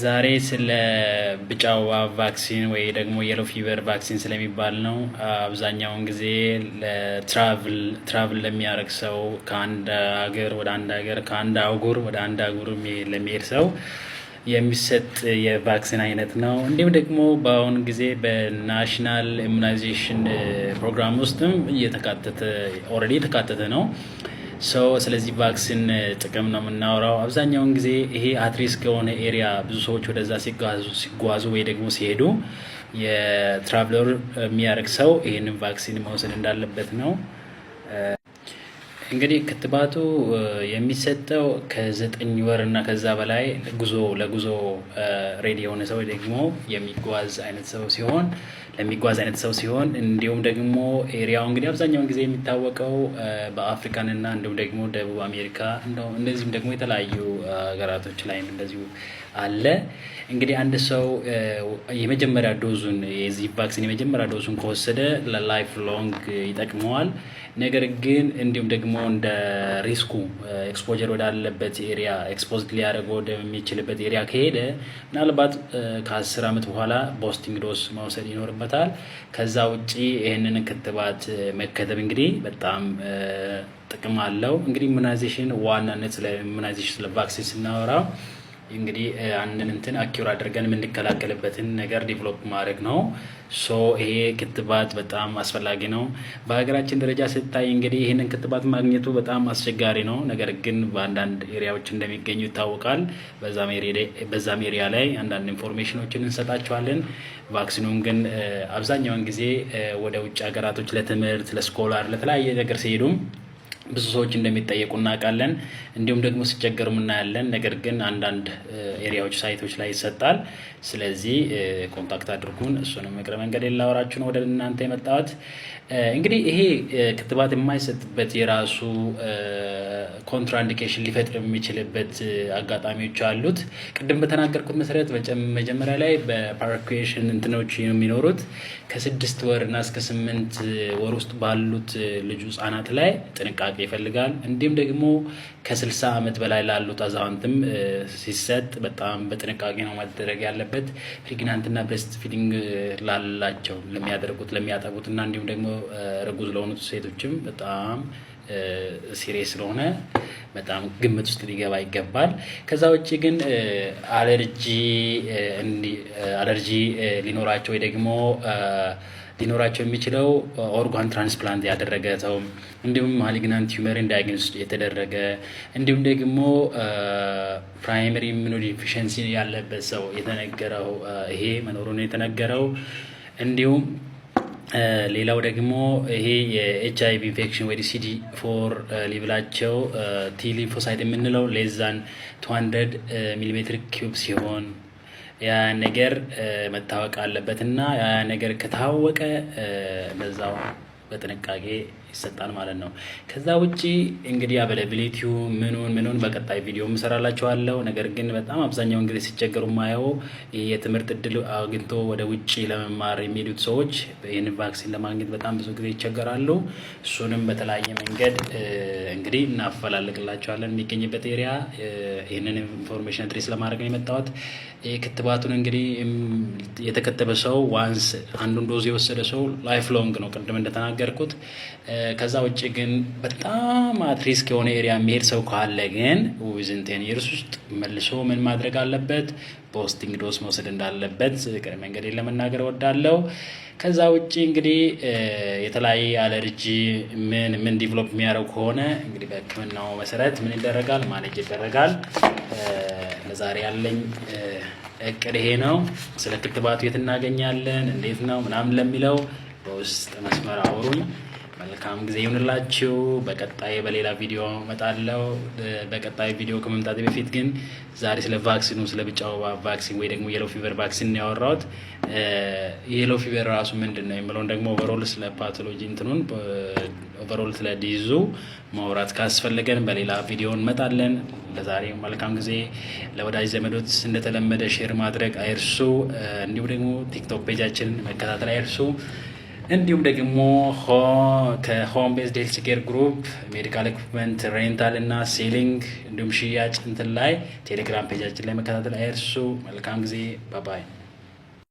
ዛሬ ስለ ብጫው ወባ ቫክሲን ወይ ደግሞ የሎ ፊቨር ቫክሲን ስለሚባል ነው። አብዛኛውን ጊዜ ትራቭል ለሚያደርግ ሰው ከአንድ ሀገር ወደ አንድ ሀገር ከአንድ አህጉር ወደ አንድ አህጉር ለሚሄድ ሰው የሚሰጥ የቫክሲን አይነት ነው። እንዲሁም ደግሞ በአሁኑ ጊዜ በናሽናል ኢሙናይዜሽን ፕሮግራም ውስጥም ኦልሬዲ የተካተተ ነው። ስለዚህ ቫክሲን ጥቅም ነው የምናወራው። አብዛኛውን ጊዜ ይሄ አትሪስክ የሆነ ኤሪያ ብዙ ሰዎች ወደዛ ሲጓዙ ወይ ደግሞ ሲሄዱ የትራቭለር የሚያደርግ ሰው ይህንን ቫክሲን መውሰድ እንዳለበት ነው። እንግዲህ ክትባቱ የሚሰጠው ከ9 ወር እና ከዛ በላይ ለጉዞ ሬዲ የሆነ ሰው ደግሞ ለሚጓዝ አይነት ሰው ሲሆን እንዲሁም ደግሞ ኤሪያው እንግዲህ አብዛኛውን ጊዜ የሚታወቀው በአፍሪካን እና እንዲሁም ደግሞ ደቡብ አሜሪካ እንደዚሁም ደግሞ የተለያዩ ሀገራቶች ላይም እንደዚሁ አለ። እንግዲህ አንድ ሰው የመጀመሪያ ዶዙን የዚህ ቫክሲን የመጀመሪያ ዶዙን ከወሰደ ለላይፍ ሎንግ ይጠቅመዋል። ነገር ግን እንዲሁም ደግሞ እንደ ሪስኩ ኤክስፖጀር ወዳለበት ኤሪያ ኤክስፖዝድ ሊያደርገው ወደሚችልበት ኤሪያ ከሄደ ምናልባት ከ10 ዓመት በኋላ ቦስቲንግ ዶስ መውሰድ ይኖርበታል። ከዛ ውጭ ይህንን ክትባት መከተብ እንግዲህ በጣም ጥቅም አለው። እንግዲህ ኢሙናይዜሽን ዋናነት ስለ ኢሙናይዜሽን ስለ ቫክሲን ስናወራ እንግዲህ አንድን አኪዩር አድርገን የምንከላከልበትን ነገር ዲቨሎፕ ማድረግ ነው። ይሄ ክትባት በጣም አስፈላጊ ነው። በሀገራችን ደረጃ ስታይ እንግዲህ ይህንን ክትባት ማግኘቱ በጣም አስቸጋሪ ነው። ነገር ግን በአንዳንድ ኤሪያዎች እንደሚገኙ ይታወቃል። በዛም ኤሪያ ላይ አንዳንድ ኢንፎርሜሽኖችን እንሰጣቸዋለን። ቫክሲኑን ግን አብዛኛውን ጊዜ ወደ ውጭ ሀገራቶች ለትምህርት፣ ለስኮላር፣ ለተለያየ ነገር ሲሄዱም ብዙ ሰዎች እንደሚጠየቁ እናውቃለን። እንዲሁም ደግሞ ሲቸገሩም እናያለን። ነገር ግን አንዳንድ ኤሪያዎች ሳይቶች ላይ ይሰጣል። ስለዚህ ኮንታክት አድርጉን። እሱንም እግረ መንገድ ላወራችሁ ነው ወደ እናንተ የመጣሁት። እንግዲህ ይሄ ክትባት የማይሰጥበት የራሱ ኮንትራኢንዲኬሽን ሊፈጥር የሚችልበት አጋጣሚዎች አሉት። ቅድም በተናገርኩት መሰረት መጀመሪያ ላይ በፓርኩዌሽን እንትኖች የሚኖሩት ከ6 ወር እና እስከ 8 ወር ውስጥ ባሉት ልጁ ህጻናት ላይ ጥንቃቄ ይፈልጋል። እንዲሁም ደግሞ ከ60 ዓመት በላይ ላሉት አዛውንትም ሲሰጥ በጣም በጥንቃቄ ነው መደረግ ያለበት። ፕሬግናንት እና ብሬስት ፊዲንግ ላላቸው ለሚያጠቡት እና እንዲሁም ደግሞ ርጉዝ ለሆኑት ሴቶችም በጣም ሲሪየስ ስለሆነ በጣም ግምት ውስጥ ሊገባ ይገባል። ከዛ ውጭ ግን አለርጂ ሊኖራቸው ወይ ደግሞ ሊኖራቸው የሚችለው ኦርጋን ትራንስፕላንት ያደረገ ሰው እንዲሁም ማሊግናንት ቲዩመርን ዳያግኖስ የተደረገ እንዲሁም ደግሞ ፕራይመሪ ኢሙኖዲፊሸንሲ ያለበት ሰው የተነገረው ይሄ መኖሩን የተነገረው እንዲሁም ሌላው ደግሞ ይሄ የኤችአይቪ ኢንፌክሽን ወይ CD4 ሌቭላቸው ቲ ሊምፎሳይት የምንለው ሌዛን 200 ሚሊሜትር ኪዩብ ሲሆን ያ ነገር መታወቅ አለበት እና ያ ነገር ከታወቀ በዛው በጥንቃቄ ይሰጣል ማለት ነው። ከዛ ውጪ እንግዲህ አቬላቢሊቲው ምኑን በቀጣይ ቪዲዮ እሰራላችኋለሁ። ነገር ግን በጣም አብዛኛውን ጊዜ ሲቸገሩ ማየው የትምህርት እድል አግኝቶ ወደ ውጪ ለመማር የሚሄዱት ሰዎች ይህን ቫክሲን ለማግኘት በጣም ብዙ ጊዜ ይቸገራሉ። እሱንም በተለያየ መንገድ እንግዲህ እናፈላልግላችኋለን የሚገኝበት ኤሪያ። ይህንን ኢንፎርሜሽን አድሬስ ለማድረግ ነው የመጣሁት። ክትባቱን እንግዲህ የተከተበ ሰው ዋንስ አንዱን ዶዝ የወሰደ ሰው ላይፍ ሎንግ ነው ቅድም እንደተናገርኩት። ከዛ ውጭ ግን በጣም አትሪስክ የሆነ ኤሪያ የሚሄድ ሰው ካለ ግን ዊዝን 10 ይርስ ውስጥ መልሶ ምን ማድረግ አለበት? ቦስቲንግ ዶስ መውሰድ እንዳለበት ቅድመ መንገድ ለመናገር እወዳለሁ። ከዛ ውጭ እንግዲህ የተለያየ አለርጂ ምን ዲቨሎፕ የሚያደርጉ ከሆነ እንግዲህ በሕክምናው መሰረት ምን ይደረጋል? ማኔጅ ይደረጋል። ለዛሬ ያለኝ እቅድ ይሄ ነው። ስለ ክትባቱ የት እናገኛለን፣ እንዴት ነው ምናምን ለሚለው በውስጥ መስመር አውሩኝ። መልካም ጊዜ ይሁንላችሁ። በቀጣይ በሌላ ቪዲዮ እመጣለሁ። በቀጣይ ቪዲዮ ከመምጣቴ በፊት ግን ዛሬ ስለ ቫክሲኑ ስለ ብጫው ቫክሲን ወይ ደግሞ የሎ ፊቨር ቫክሲን ነው ያወራሁት። የሎ ፊቨር ራሱ ምንድን ነው የሚለውን ደግሞ ኦቨርኦል ስለ ፓቶሎጂ ኦቨርኦል ስለ ዲዙ ማውራት ካስፈለገን በሌላ ቪዲዮ እንመጣለን። ለዛሬ መልካም ጊዜ። ለወዳጅ ዘመዶች እንደተለመደ ሼር ማድረግ አይርሱ። እንዲሁም ደግሞ ቲክቶክ ፔጃችንን መከታተል አይርሱ። እንዲሁም ደግሞ ከሆም ቤዝድ ሄልዝ ኬር ግሩፕ ሜዲካል ኢኩፕመንት ሬንታል እና ሴሊንግ እንዲሁም ሽያጭ እንትን ላይ ቴሌግራም ፔጃችን ላይ መከታተል አይርሱ። መልካም ጊዜ። ባባይ